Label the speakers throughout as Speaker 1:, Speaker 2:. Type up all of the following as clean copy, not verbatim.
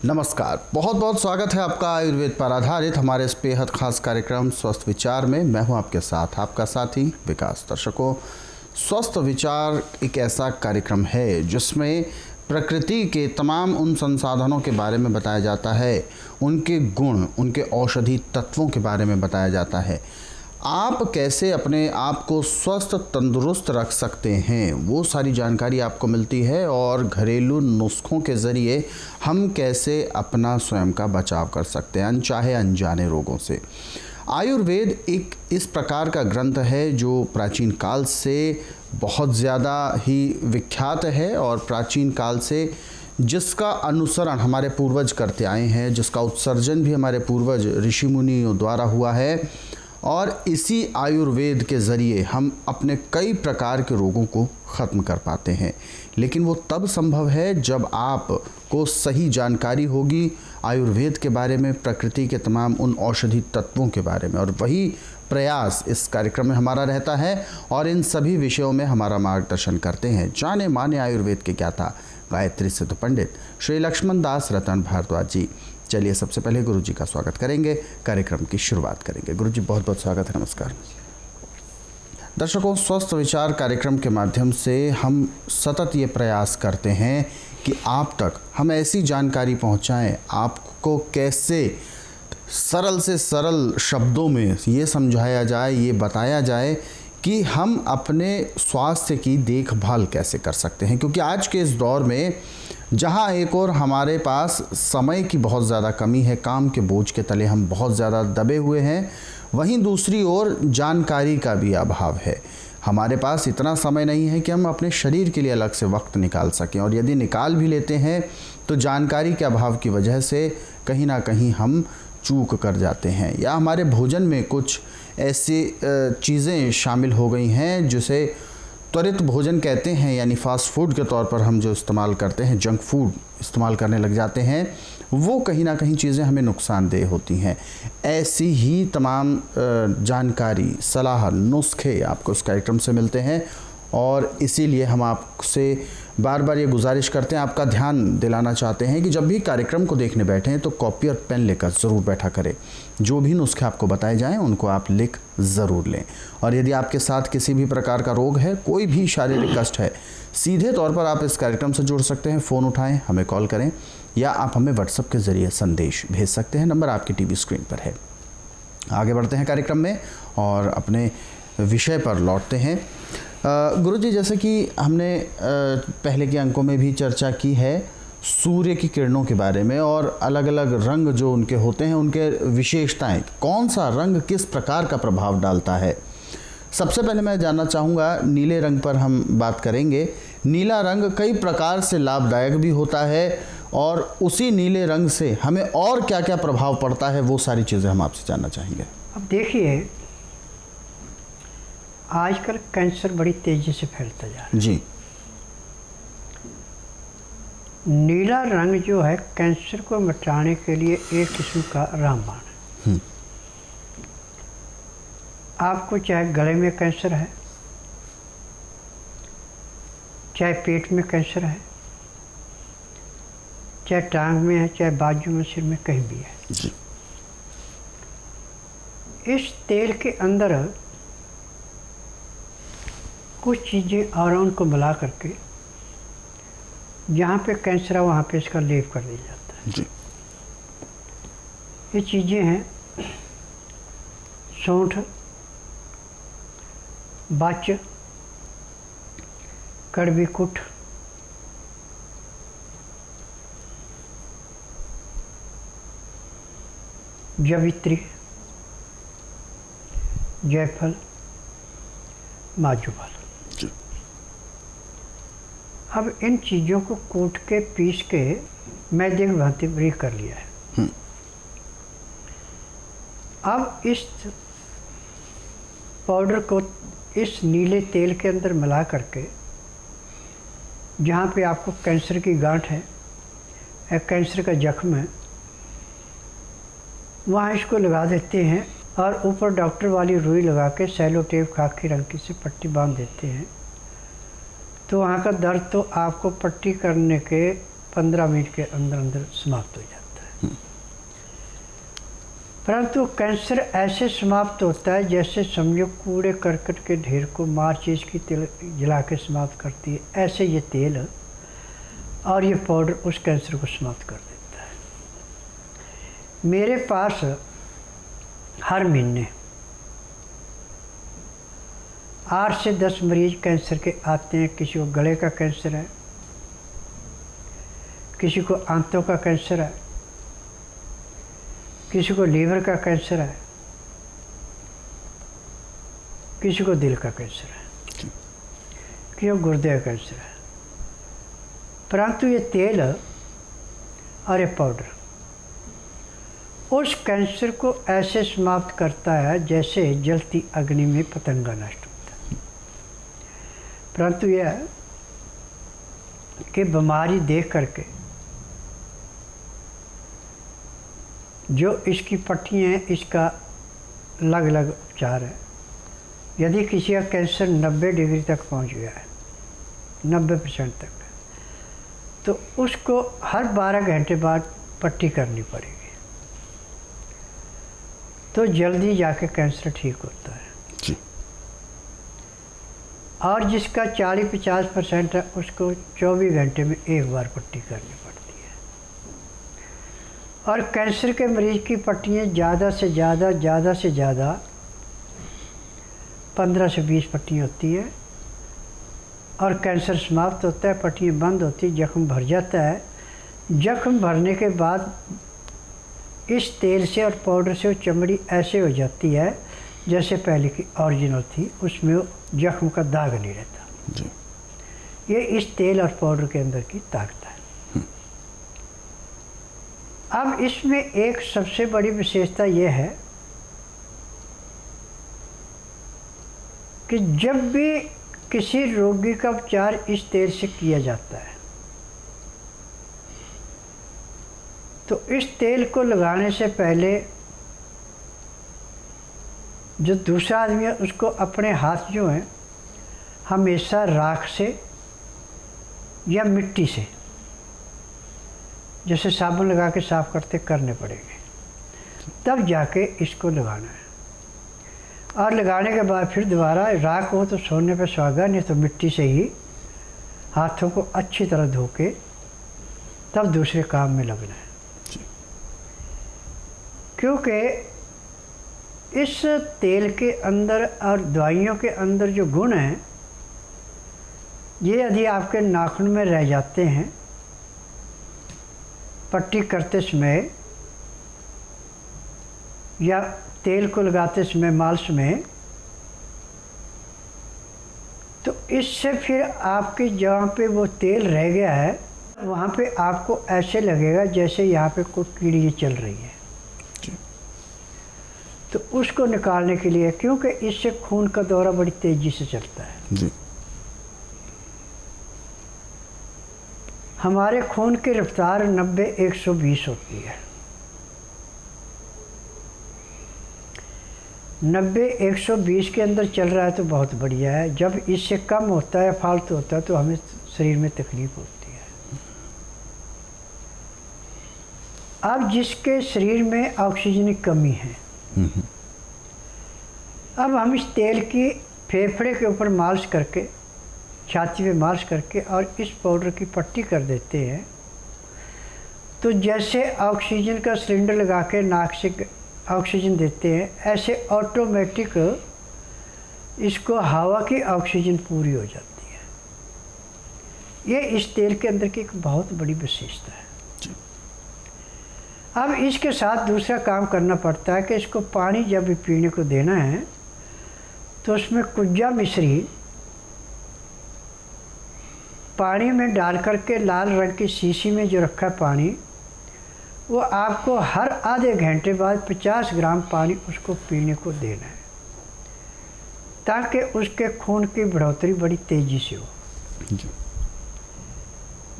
Speaker 1: नमस्कार, बहुत बहुत स्वागत है आपका आयुर्वेद पर आधारित हमारे इस बेहद खास कार्यक्रम स्वस्थ विचार में। मैं हूं आपके साथ आपका साथी विकास। दर्शकों, स्वस्थ विचार एक ऐसा कार्यक्रम है जिसमें प्रकृति के तमाम उन संसाधनों के बारे में बताया जाता है, उनके गुण, उनके औषधि तत्वों के बारे में बताया जाता है। आप कैसे अपने आप को स्वस्थ तंदुरुस्त रख सकते हैं, वो सारी जानकारी आपको मिलती है और घरेलू नुस्खों के ज़रिए हम कैसे अपना स्वयं का बचाव कर सकते हैं अनचाहे अनजाने रोगों से। आयुर्वेद एक इस प्रकार का ग्रंथ है जो प्राचीन काल से बहुत ज़्यादा ही विख्यात है और प्राचीन काल से जिसका अनुसरण हमारे पूर्वज करते आए हैं, जिसका उत्सर्जन भी हमारे पूर्वज ऋषि मुनियों द्वारा हुआ है और इसी आयुर्वेद के ज़रिए हम अपने कई प्रकार के रोगों को ख़त्म कर पाते हैं। लेकिन वो तब संभव है जब आपको सही जानकारी होगी आयुर्वेद के बारे में, प्रकृति के तमाम उन औषधि तत्वों के बारे में, और वही प्रयास इस कार्यक्रम में हमारा रहता है और इन सभी विषयों में हमारा मार्गदर्शन करते हैं जाने माने आयुर्वेद के ज्ञाता गायत्री सिद्ध पंडित श्री लक्ष्मण दास रतन भारद्वाज जी। चलिए सबसे पहले गुरु जी का स्वागत करेंगे, कार्यक्रम की शुरुआत करेंगे। गुरु जी बहुत बहुत स्वागत है, नमस्कार। दर्शकों, स्वस्थ विचार कार्यक्रम के माध्यम से हम सतत ये प्रयास करते हैं कि आप तक हम ऐसी जानकारी पहुंचाएं, आपको कैसे सरल से सरल शब्दों में ये समझाया जाए, ये बताया जाए कि हम अपने स्वास्थ्य की देखभाल कैसे कर सकते हैं। क्योंकि आज के इस दौर में जहाँ एक और हमारे पास समय की बहुत ज़्यादा कमी है, काम के बोझ के तले हम बहुत ज़्यादा दबे हुए हैं, वहीं दूसरी ओर जानकारी का भी अभाव है। हमारे पास इतना समय नहीं है कि हम अपने शरीर के लिए अलग से वक्त निकाल सकें, और यदि निकाल भी लेते हैं तो जानकारी के अभाव की वजह से कहीं ना कहीं हम चूक कर जाते हैं, या हमारे भोजन में कुछ ऐसी चीज़ें शामिल हो गई हैं जिसे त्वरित भोजन कहते हैं, यानी फास्ट फूड के तौर पर हम जो इस्तेमाल करते हैं, जंक फूड इस्तेमाल करने लग जाते हैं, वो कहीं ना कहीं चीज़ें हमें नुकसानदेह होती हैं। ऐसी ही तमाम जानकारी, सलाह, नुस्खे आपको इस कार्यक्रम से मिलते हैं और इसीलिए हम आपसे बार बार ये गुजारिश करते हैं, आपका ध्यान दिलाना चाहते हैं कि जब भी कार्यक्रम को देखने बैठें तो कॉपी और पेन लेकर ज़रूर बैठा करें। जो भी नुस्खे आपको बताए जाएं उनको आप लिख ज़रूर लें। और यदि आपके साथ किसी भी प्रकार का रोग है, कोई भी शारीरिक कष्ट है, सीधे तौर पर आप इस कार्यक्रम से जुड़ सकते हैं। फ़ोन उठाएँ, हमें कॉल करें, या आप हमें व्हाट्सएप के ज़रिए संदेश भेज सकते हैं। नंबर आपकी टीवी स्क्रीन पर है। आगे बढ़ते हैं कार्यक्रम में और अपने विषय पर लौटते हैं। गुरुजी, जैसे कि हमने पहले के अंकों में भी चर्चा की है सूर्य की किरणों के बारे में और अलग अलग रंग जो उनके होते हैं, उनके विशेषताएं, कौन सा रंग किस प्रकार का प्रभाव डालता है। सबसे पहले मैं जानना चाहूँगा, नीले रंग पर हम बात करेंगे। नीला रंग कई प्रकार से लाभदायक भी होता है और उसी नीले रंग से हमें और क्या क्या प्रभाव पड़ता है, वो सारी चीज़ें हम आपसे जानना चाहेंगे।
Speaker 2: अब देखिए, आजकल कैंसर बड़ी तेज़ी से फैलता जा रहा है
Speaker 1: जी।
Speaker 2: नीला रंग जो है कैंसर को मिटाने के लिए एक किस्म का रामबाण है। आपको चाहे गले में कैंसर है, चाहे पेट में कैंसर है, चाहे टांग में है, चाहे बाजू में, सिर में, कहीं भी है
Speaker 1: जी।
Speaker 2: इस तेल के अंदर कुछ चीज़ें और उनको मिला करके जहाँ पे कैंसर है वहाँ पे इसका लेप कर दिया जाता है
Speaker 1: जी।
Speaker 2: ये चीज़ें हैं सौंठ, बाच, कड़वी कुट, जवित्री, जायफल, माजूफल। अब इन चीज़ों को कूट के पीस के मैदे की भांति बारीक कर लिया है। अब इस पाउडर को इस नीले तेल के अंदर मिला करके जहाँ पे आपको कैंसर की गांठ है या कैंसर का जख्म है, वहाँ इसको लगा देते हैं और ऊपर डॉक्टर वाली रुई लगा के सेलो टेप खाकी रंग की से पट्टी बांध देते हैं। तो वहाँ का दर्द तो आपको पट्टी करने के 15 मिनट के अंदर अंदर समाप्त हो जाता है। परंतु कैंसर ऐसे समाप्त होता है जैसे समझो कूड़े करकट के ढेर को माचिस की तेल जला के समाप्त करती है, ऐसे ये तेल और ये पाउडर उस कैंसर को समाप्त कर देता है। मेरे पास हर महीने 8 से 10 मरीज कैंसर के आते हैं। किसी को गले का कैंसर है, किसी को आंतों का कैंसर है, किसी को लीवर का कैंसर है, किसी को दिल का कैंसर है, किसी को गुर्दे का कैंसर है। परंतु ये तेल और ये पाउडर उस कैंसर को ऐसे समाप्त करता है जैसे जलती अग्नि में पतंगा नष्ट होता है। परंतु यह कि बीमारी देख करके जो इसकी पट्टियाँ हैं, इसका अलग अलग उपचार है। यदि किसी का कैंसर 90 डिग्री तक पहुंच गया है, 90% तक, तो उसको हर 12 घंटे बाद पट्टी करनी पड़ेगी, तो जल्दी जाके कैंसर ठीक होता है
Speaker 1: जी।
Speaker 2: और जिसका 40-50% है उसको 24 घंटे में एक बार पट्टी करनी पड़ती है। और कैंसर के मरीज की पट्टियाँ ज़्यादा से ज़्यादा 15 से 20 पट्टियाँ होती हैं और कैंसर समाप्त होता है, पट्टियाँ बंद होती है, जख्म भर जाता है। जख्म भरने के बाद इस तेल से और पाउडर से वो चमड़ी ऐसे हो जाती है जैसे पहले की ओरिजिनल थी, उसमें जख्म का दाग नहीं रहता
Speaker 1: जी।
Speaker 2: ये इस तेल और पाउडर के अंदर की ताकत है। अब इसमें एक सबसे बड़ी विशेषता यह है कि जब भी किसी रोगी का उपचार इस तेल से किया जाता है तो इस तेल को लगाने से पहले जो दूसरा आदमी है उसको अपने हाथ जो हैं हमेशा राख से या मिट्टी से, जैसे साबुन लगा के साफ करते, करने पड़ेंगे, तब जाके इसको लगाना है। और लगाने के बाद फिर दोबारा राख हो तो सोने पे सुहागा, नहीं तो मिट्टी से ही हाथों को अच्छी तरह धो के तब दूसरे काम में लगना है। क्योंकि इस तेल के अंदर और दवाइयों के अंदर जो गुण हैं, ये यदि आपके नाखून में रह जाते हैं पट्टी करते समय या तेल को लगाते समय मालिश में, तो इससे फिर आपके जहाँ पे वो तेल रह गया है वहाँ पे आपको ऐसे लगेगा जैसे यहाँ पे कोई कीड़ी चल रही है। तो उसको निकालने के लिए, क्योंकि इससे खून का दौरा बड़ी तेजी से चलता है
Speaker 1: जी।
Speaker 2: हमारे खून की रफ्तार 90-120 होती है। 90-120 के अंदर चल रहा है तो बहुत बढ़िया है। जब इससे कम होता है, फालतू होता है, तो हमें शरीर में तकलीफ होती है। अब जिसके शरीर में ऑक्सीजन की कमी है, अब हम इस तेल की फेफड़े के ऊपर मालिश करके, छाती पे मालिश करके और इस पाउडर की पट्टी कर देते हैं, तो जैसे ऑक्सीजन का सिलेंडर लगा के नाक से ऑक्सीजन देते हैं, ऐसे ऑटोमेटिक इसको हवा की ऑक्सीजन पूरी हो जाती है। ये इस तेल के अंदर की एक बहुत बड़ी विशेषता है। अब इसके साथ दूसरा काम करना पड़ता है कि इसको पानी जब भी पीने को देना है तो उसमें कुज्जा मिश्री पानी में डाल करके लाल रंग की शीशी में जो रखा है पानी, वो आपको हर आधे घंटे बाद 50 ग्राम पानी उसको पीने को देना है, ताकि उसके खून की बढ़ोतरी बड़ी तेज़ी से हो।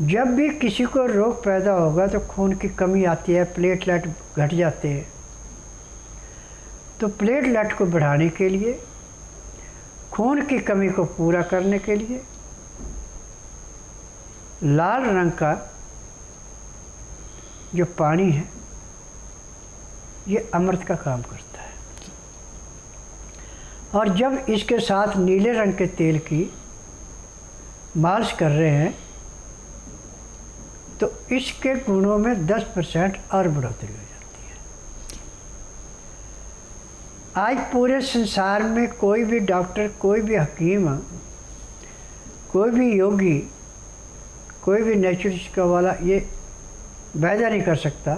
Speaker 2: जब भी किसी को रोग पैदा होगा तो खून की कमी आती है, प्लेटलेट घट जाते हैं, तो प्लेटलेट को बढ़ाने के लिए, खून की कमी को पूरा करने के लिए लाल रंग का जो पानी है ये अमृत का काम करता है। और जब इसके साथ नीले रंग के तेल की मालिश कर रहे हैं तो इसके गुणों में 10% और बढ़ोतरी हो जाती है। आज पूरे संसार में कोई भी डॉक्टर, कोई भी हकीम, कोई भी योगी, कोई भी नेचुरलिस्ट वाला ये वायदा नहीं कर सकता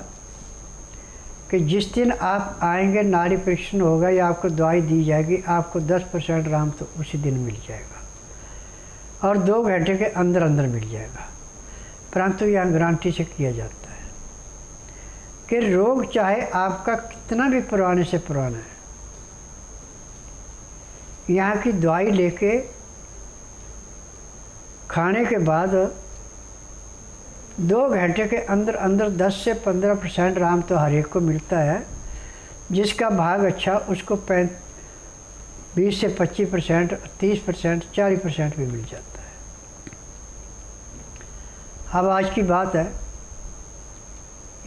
Speaker 2: कि जिस दिन आप आएंगे नाड़ी परीक्षण होगा या आपको दवाई दी जाएगी, आपको 10% आराम तो उसी दिन मिल जाएगा और 2 घंटे के अंदर अंदर मिल जाएगा। परंतु यहाँ गारंटी से किया जाता है कि रोग चाहे आपका कितना भी पुराने से पुराना है, यहाँ की दवाई लेके खाने के बाद 2 घंटे के अंदर अंदर 10 से 15% आराम तो हर एक को मिलता है। जिसका भाग अच्छा उसको 20 से 25%, 30%, 40% भी मिल जाता है। अब आज की बात है,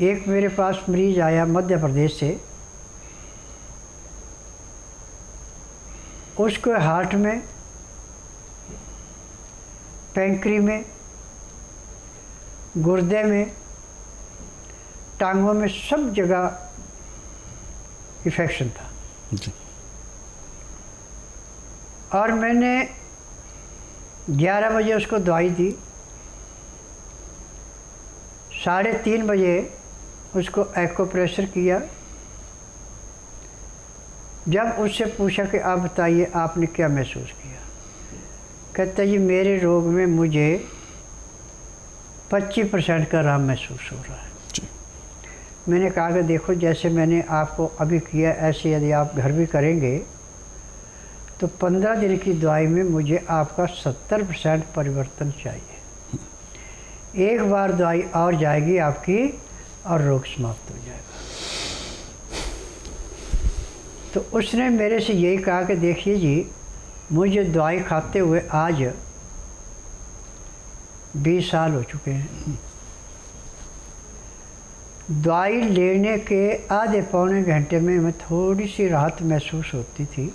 Speaker 2: एक मेरे पास मरीज आया मध्य प्रदेश से। उसको हार्ट में, पैंक्री में, गुर्दे में, टांगों में सब जगह इन्फेक्शन था
Speaker 1: जी।
Speaker 2: और मैंने 11 बजे उसको दवाई दी, 3:30 बजे उसको एक्यूप्रेशर किया। जब उससे पूछा कि आप बताइए आपने क्या महसूस किया, कहता जी मेरे रोग में मुझे 25% का आराम महसूस हो रहा है
Speaker 1: जी।
Speaker 2: मैंने कहा कि देखो जैसे मैंने आपको अभी किया ऐसे यदि आप घर भी करेंगे तो 15 दिन की दवाई में मुझे आपका 70% परिवर्तन चाहिए। एक बार दवाई और जाएगी आपकी और रोग समाप्त हो जाएगा। तो उसने मेरे से यही कहा कि देखिए जी मुझे दवाई खाते हुए आज 20 साल हो चुके हैं। दवाई लेने के आधे पौने घंटे में मैं थोड़ी सी राहत महसूस होती थी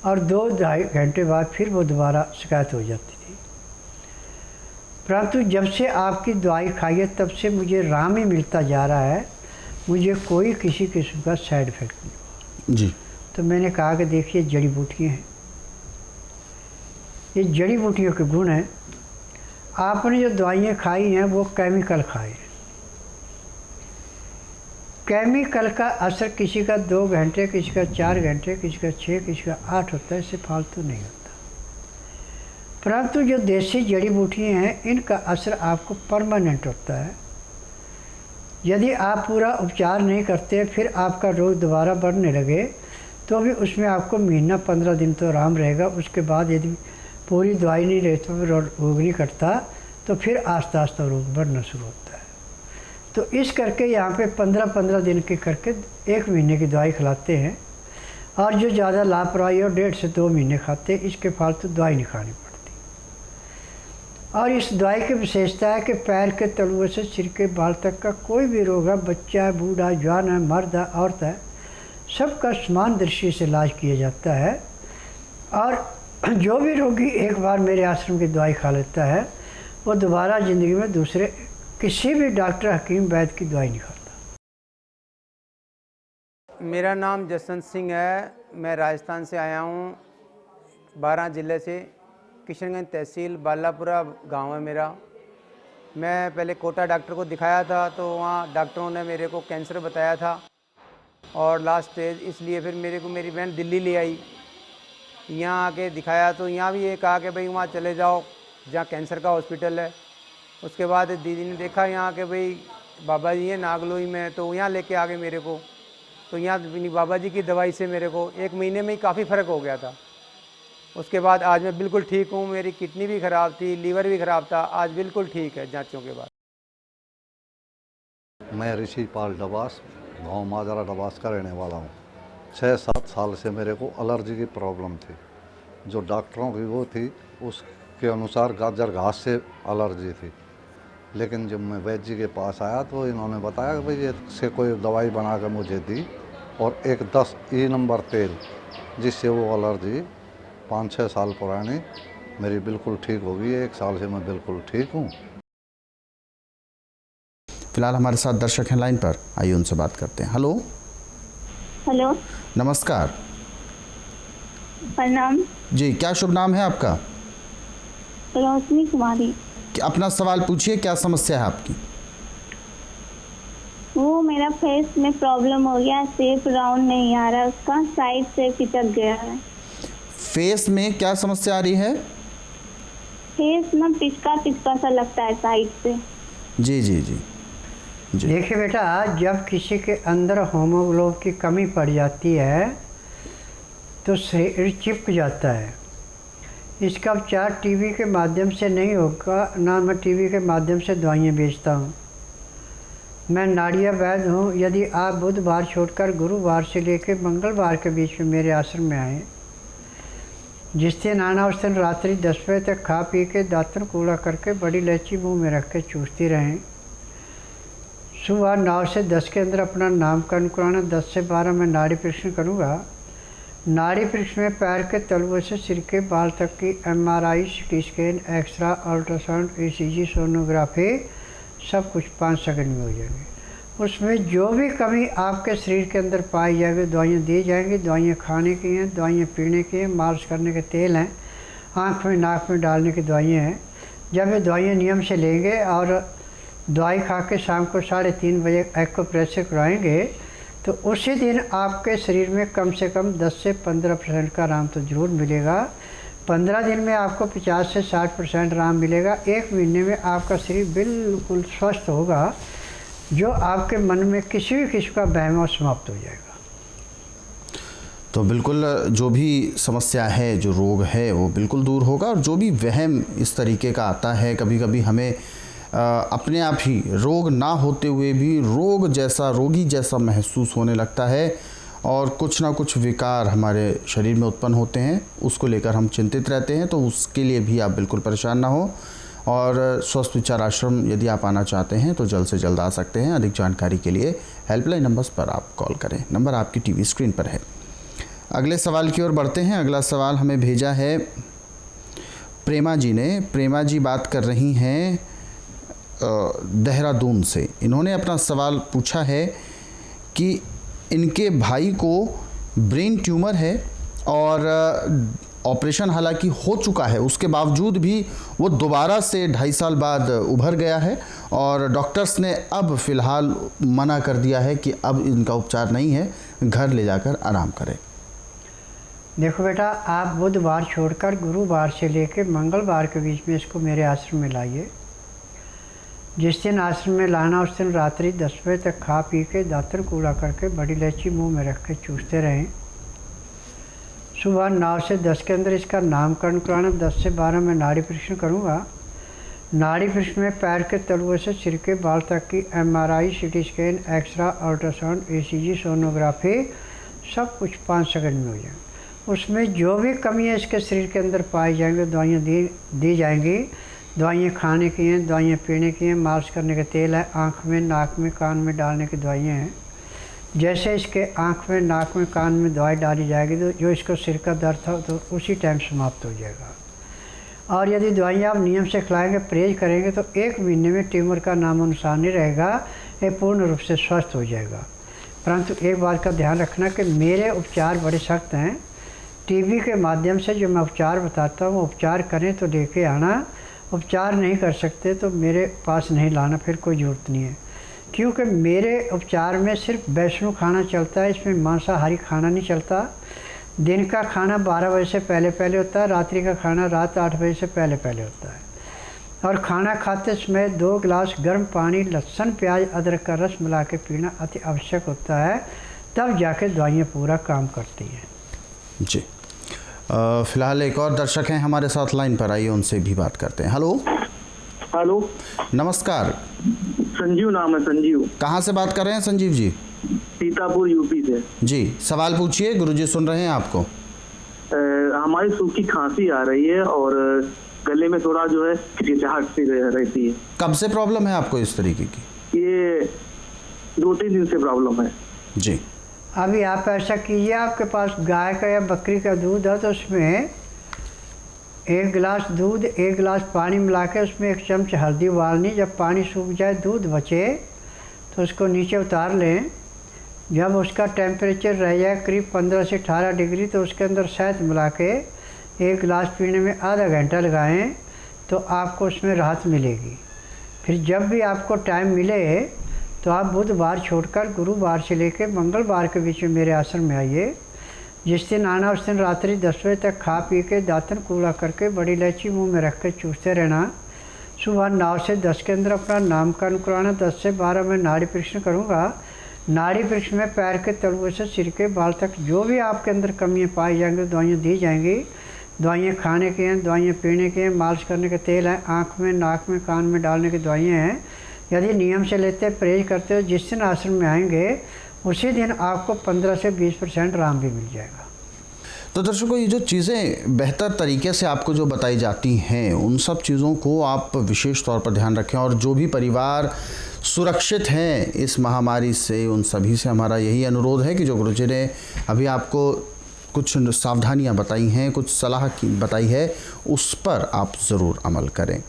Speaker 2: और 2-2.5 घंटे बाद फिर वो दोबारा शिकायत हो जाती थी। परंतु जब से आपकी दवाई खाई है तब से मुझे आराम ही मिलता जा रहा है, मुझे कोई किसी किस्म का साइड इफ़ेक्ट नहीं हुआ
Speaker 1: जी।
Speaker 2: तो मैंने कहा कि देखिए जड़ी बूटियाँ हैं, ये जड़ी बूटियों के गुण हैं। आपने जो दवाइयाँ खाई हैं वो केमिकल खाए हैं। केमिकल का असर किसी का 2 घंटे, किसी का 4 घंटे, किसी का 6, किसी का 8 होता है, इससे फालतू नहीं होता। परंतु जो देसी जड़ी बूटियाँ हैं इनका असर आपको परमानेंट होता है। यदि आप पूरा उपचार नहीं करते फिर आपका रोग दोबारा बढ़ने लगे तो भी उसमें आपको महीना 15 दिन तो आराम रहेगा। उसके बाद यदि पूरी दवाई नहीं लेते तो फिर रोग नहीं कटता तो फिर आस्ता आस्ता रोग बढ़ना शुरू होता है। तो इस करके यहाँ पे 15-15 दिन के करके 1 महीने की दवाई खिलाते हैं और जो ज़्यादा लापरवाही और 1.5 से 2 महीने खाते इसके फालतू दवाई नहीं खानी पड़ती। और इस दवाई की विशेषता है कि पैर के तलुए से सिर के बाल तक का कोई भी रोग है, बच्चा है, बूढ़ा, जवान है, मर्द है, औरत है, सबका समान दृष्टि से इलाज किया जाता है। और जो भी रोगी एक बार मेरे आश्रम की दवाई खा लेता है वो दोबारा ज़िंदगी में दूसरे किसी भी डॉक्टर, हकीम, वैद्य की दवाई नहीं खाता।
Speaker 3: मेरा नाम जसवंत सिंह है। मैं राजस्थान से आया हूँ, 12 ज़िले से। किशनगंज तहसील बालापुरा गांव है मेरा। मैं पहले कोटा डॉक्टर को दिखाया था तो वहाँ डॉक्टरों ने मेरे को कैंसर बताया था और लास्ट स्टेज, इसलिए फिर मेरे को मेरी बहन दिल्ली ले आई। यहाँ आके दिखाया तो यहाँ भी ये कहा कि भाई वहाँ चले जाओ जहाँ कैंसर का हॉस्पिटल है। उसके बाद दीदी ने देखा यहाँ के भाई बाबा जी हैं नागलोई में, तो यहाँ लेके आ गए मेरे को। तो यहाँ बाबा जी की दवाई से मेरे को 1 महीने में ही काफ़ी फ़र्क हो गया था। उसके बाद आज मैं बिल्कुल ठीक हूँ। मेरी किडनी भी ख़राब थी, लीवर भी ख़राब था, आज बिल्कुल ठीक है जांचों के बाद।
Speaker 4: मैं ऋषि पाल डबास, गाँव माजरा डबास का रहने वाला हूँ। 6-7 साल से मेरे को एलर्जी की प्रॉब्लम थी। जो डॉक्टरों की वो थी उसके अनुसार गाजर घास से एलर्जी थी। लेकिन जब मैं वैद्य जी के पास आया तो इन्होंने बताया कि भाई इससे कोई दवाई बना कर मुझे दी और एक 10 ई नंबर तेल, जिससे वो एलर्जी 5-6 साल पुरानी मेरी बिल्कुल ठीक हो गई है। 1 साल से मैं बिल्कुल ठीक हूँ।
Speaker 1: फिलहाल हमारे साथ दर्शक हैं लाइन पर, आइए उनसे बात करते हैं। हेलो।
Speaker 5: हेलो,
Speaker 1: नमस्कार
Speaker 5: प्रणाम।
Speaker 1: जी, क्या शुभ नाम है आपका?
Speaker 5: रोशनी कुमारी।
Speaker 1: अपना सवाल पूछिए, क्या समस्या है आपकी?
Speaker 5: वो मेरा फेस में प्रॉब्लम हो गया, शेप राउंड नहीं आ रहा, उसका साइड से पिचक गया है।
Speaker 1: फेस में क्या समस्या आ रही है?
Speaker 5: फेस ना पिचका पिचका सा लगता है साइड से।
Speaker 1: जी जी जी जी।
Speaker 2: देखिए बेटा, जब किसी के अंदर हीमोग्लोबिन की कमी पड़ जाती है तो शरीर चिपक जाता है। इसका उपचार टीवी के माध्यम से नहीं होगा, ना मैं टीवी के माध्यम से दवाइयाँ बेचता हूँ। मैं नाड़िया वैद्य हूँ। यदि आप बुधवार छोड़कर गुरुवार से लेकर मंगलवार के बीच में मेरे आश्रम में आएँ, जिस दिन आना उस दिन रात्रि 10 बजे तक खा पी के दातुन कूड़ा करके बड़ी इलायची मुँह में रख के चूसती रहें। सुबह 9 से 10 के अंदर अपना नामकरण कराना। 10 से 12 में नाड़ी परीक्षण करूँगा। नाड़ी परीक्षण में पैर के तलवों से सिर के बाल तक की MRI, CT scan, x-ray, ultrasound, ECG, sonography सब कुछ 5 सेकंड में हो जाएंगे। उसमें जो भी कमी आपके शरीर के अंदर पाई जाएगी दवाइयाँ दी जाएंगी। दवाइयाँ खाने की हैं, दवाइयाँ पीने की हैं, मालिश करने के तेल हैं, आँख में नाक में डालने की दवाइयाँ हैं। जब ये दवाइयाँ नियम से लेंगे और दवाई खा के शाम को 3:30 बजे एक्यूप्रेशर कराएंगे तो उसी दिन आपके शरीर में कम से कम 10 से 15% का आराम तो ज़रूर मिलेगा। 15 दिन में आपको 50 से 60% आराम मिलेगा। 1 महीने में आपका शरीर बिल्कुल स्वस्थ होगा। जो आपके मन में किसी भी किस्म का वहम समाप्त हो जाएगा।
Speaker 1: तो बिल्कुल जो भी समस्या है, जो रोग है, वो बिल्कुल दूर होगा। और जो भी वहम इस तरीके का आता है, कभी कभी हमें अपने आप ही रोग ना होते हुए भी रोगी जैसा महसूस होने लगता है और कुछ ना कुछ विकार हमारे शरीर में उत्पन्न होते हैं, उसको लेकर हम चिंतित रहते हैं। तो उसके लिए भी आप बिल्कुल परेशान ना हो। और स्वस्थ विचार आश्रम यदि आप आना चाहते हैं तो जल्द से जल्द आ सकते हैं। अधिक जानकारी के लिए हेल्पलाइन नंबर्स पर आप कॉल करें, नंबर आपकी टीवी स्क्रीन पर है। अगले सवाल की ओर बढ़ते हैं। अगला सवाल हमें भेजा है प्रेमा जी ने। प्रेमा जी बात कर रही हैं देहरादून से। इन्होंने अपना सवाल पूछा है कि इनके भाई को ब्रेन ट्यूमर है और ऑपरेशन हालांकि हो चुका है, उसके बावजूद भी वो दोबारा से 2.5 साल बाद उभर गया है और डॉक्टर्स ने अब फ़िलहाल मना कर दिया है कि अब इनका उपचार नहीं है, घर ले जाकर आराम करें।
Speaker 2: देखो बेटा, आप बुधवार छोड़कर गुरुवार से लेकर मंगलवार के बीच में इसको मेरे आश्रम में लाइए। जिस दिन आश्रम में लाना उस दिन रात्रि 10 बजे तक खा पी के दातुन कूड़ा करके बड़ी इलायची मुंह में रख के चूसते रहें। सुबह 9 से 10 के अंदर इसका नामकरण कराना। 10 से 12 में नाड़ी परीक्षण करूँगा। नाड़ी परीक्षण में पैर के तलवों से सिर के बाल तक की MRI, CT scan, x-ray, ultrasound, ECG, sonography सब कुछ 5 सेकंड में हो जाएगा। उसमें जो भी कमियाँ इसके शरीर के अंदर पाई जाएंगी दवाइयाँ दी जाएंगी। दवाइयाँ खाने की हैं, दवाइयाँ पीने की हैं, मालिश करने के तेल है, आँख में, नाक में, कान में डालने की दवाइयाँ हैं। जैसे इसके आँख में, नाक में, कान में दवाई डाली जाएगी तो जो इसको सिर का दर्द था तो उसी टाइम समाप्त हो जाएगा। और यदि दवाइयाँ आप नियम से खिलाएंगे, परहेज करेंगे तो 1 महीने में ट्यूमर का नामो निशान नहीं रहेगा, ये पूर्ण रूप से स्वस्थ हो जाएगा। परंतु एक बात का ध्यान रखना कि मेरे उपचार बड़े सख्त हैं। टीवी के माध्यम से जो मैं उपचार बताता हूँ, उपचार करें तो लेके आना, उपचार नहीं कर सकते तो मेरे पास नहीं लाना, फिर कोई ज़रूरत नहीं है। क्योंकि मेरे उपचार में सिर्फ वैष्णो खाना चलता है, इसमें मांसाहारी खाना नहीं चलता। दिन का खाना 12 बजे से पहले होता है, रात्रि का खाना रात 8 बजे से पहले होता है। और खाना खाते समय 2 गिलास गर्म पानी, लहसुन, प्याज, अदरक का रस मिला के पीना अति आवश्यक होता है, तब जाके दवाइयाँ पूरा काम करती हैं।
Speaker 1: जी, फिलहाल एक और दर्शक हैं हमारे साथ लाइन पर, आइए उनसे भी बात करते हैं। हेलो, नमस्कार।
Speaker 6: संजीव नाम है, संजीव।
Speaker 1: कहाँ से बात कर रहे हैं संजीव जी?
Speaker 6: सीतापुर, यूपी से।
Speaker 1: जी, सवाल पूछिए, गुरुजी सुन रहे हैं आपको।
Speaker 6: हमारी सूखी खांसी आ रही है और गले में थोड़ा जो है खिंचाहट सी रहती है।
Speaker 1: कब से प्रॉब्लम है आपको इस तरीके की?
Speaker 6: ये 2-3 दिन से प्रॉब्लम है
Speaker 1: जी।
Speaker 2: अभी आप ऐसा कीजिए, आपके पास गाय का या बकरी का दूध है तो उसमें 1 गिलास दूध 1 गिलास पानी मिला के उसमें 1 चम्मच हल्दी उबालनी। जब पानी सूख जाए, दूध बचे तो उसको नीचे उतार लें। जब उसका टेम्परेचर रह जाए करीब 15 से 18 डिग्री तो उसके अंदर शहद मिला के 1 गिलास पीने में आधा घंटा लगाएं तो आपको उसमें राहत मिलेगी। फिर जब भी आपको टाइम मिले तो आप बुधवार छोड़कर गुरुवार से लेकर मंगलवार के बीच में मेरे आश्रम में आइए। जिस दिन आना उस दिन रात्रि 10 बजे तक खा पी के दातन कूड़ा करके बड़ी इलायची मुंह में रख के चूसते रहना। सुबह 9 से 10 के अंदर अपना नामकरण कराना। 10 से 12 में नाड़ी परीक्षण करूँगा। नाड़ी परीक्षण में पैर के तलुए से सिर के बाल तक जो भी आपके अंदर कमियाँ पाई जाएंगी दवाइयाँ दी जाएंगी। दवाइयाँ खाने की हैं, दवाइयाँ पीने की हैं, मालिश करने के तेल हैं, आँख में, नाक में, कान में डालने की दवाइयाँ हैं। यदि नियम से लेते परहेज करते हो, जिस दिन आश्रम में आएंगे उसी दिन आपको 15 से 20% आराम भी मिल जाएगा।
Speaker 1: तो दर्शकों, ये जो चीज़ें बेहतर तरीके से आपको जो बताई जाती हैं उन सब चीज़ों को आप विशेष तौर पर ध्यान रखें। और जो भी परिवार सुरक्षित हैं इस महामारी से, उन सभी से हमारा यही अनुरोध है कि जो गुरुजी ने अभी आपको कुछ सावधानियां बताई हैं, कुछ सलाह बताई है, उस पर आप ज़रूर अमल करें।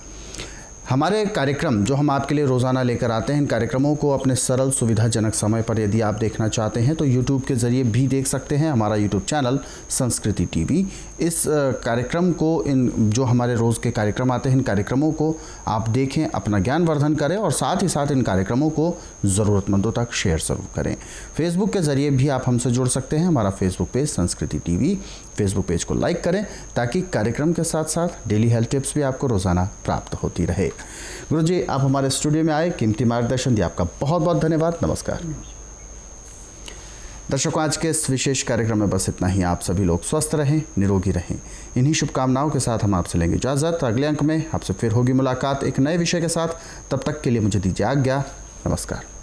Speaker 1: हमारे कार्यक्रम जो हम आपके लिए रोज़ाना लेकर आते हैं, इन कार्यक्रमों को अपने सरल सुविधाजनक समय पर यदि आप देखना चाहते हैं तो YouTube के ज़रिए भी देख सकते हैं। हमारा YouTube चैनल संस्कृति टीवी, इस कार्यक्रम को, इन जो हमारे रोज़ के कार्यक्रम आते हैं, इन कार्यक्रमों को आप देखें, अपना ज्ञान वर्धन करें और साथ ही साथ इन कार्यक्रमों को ज़रूरतमंदों तक शेयर ज़रूर करें। फेसबुक के ज़रिए भी आप हमसे जुड़ सकते हैं। हमारा फेसबुक पेज संस्कृति टीवी, फेसबुक पेज को लाइक करें ताकि कार्यक्रम के साथ साथ डेली हेल्थ टिप्स भी आपको रोज़ाना प्राप्त होती रहे। गुरुजी, आप हमारे स्टूडियो में आए, कीमती मार्गदर्शन दिया, आपका बहुत बहुत धन्यवाद। नमस्कार। दर्शकों, आज के इस विशेष कार्यक्रम में बस इतना ही। आप सभी लोग स्वस्थ रहें, निरोगी रहें। इन्हीं शुभकामनाओं के साथ हम आपसे लेंगे इजाज़त। अगले अंक में आपसे फिर होगी मुलाकात एक नए विषय के साथ। तब तक के लिए मुझे दीजिए आज्ञा। नमस्कार।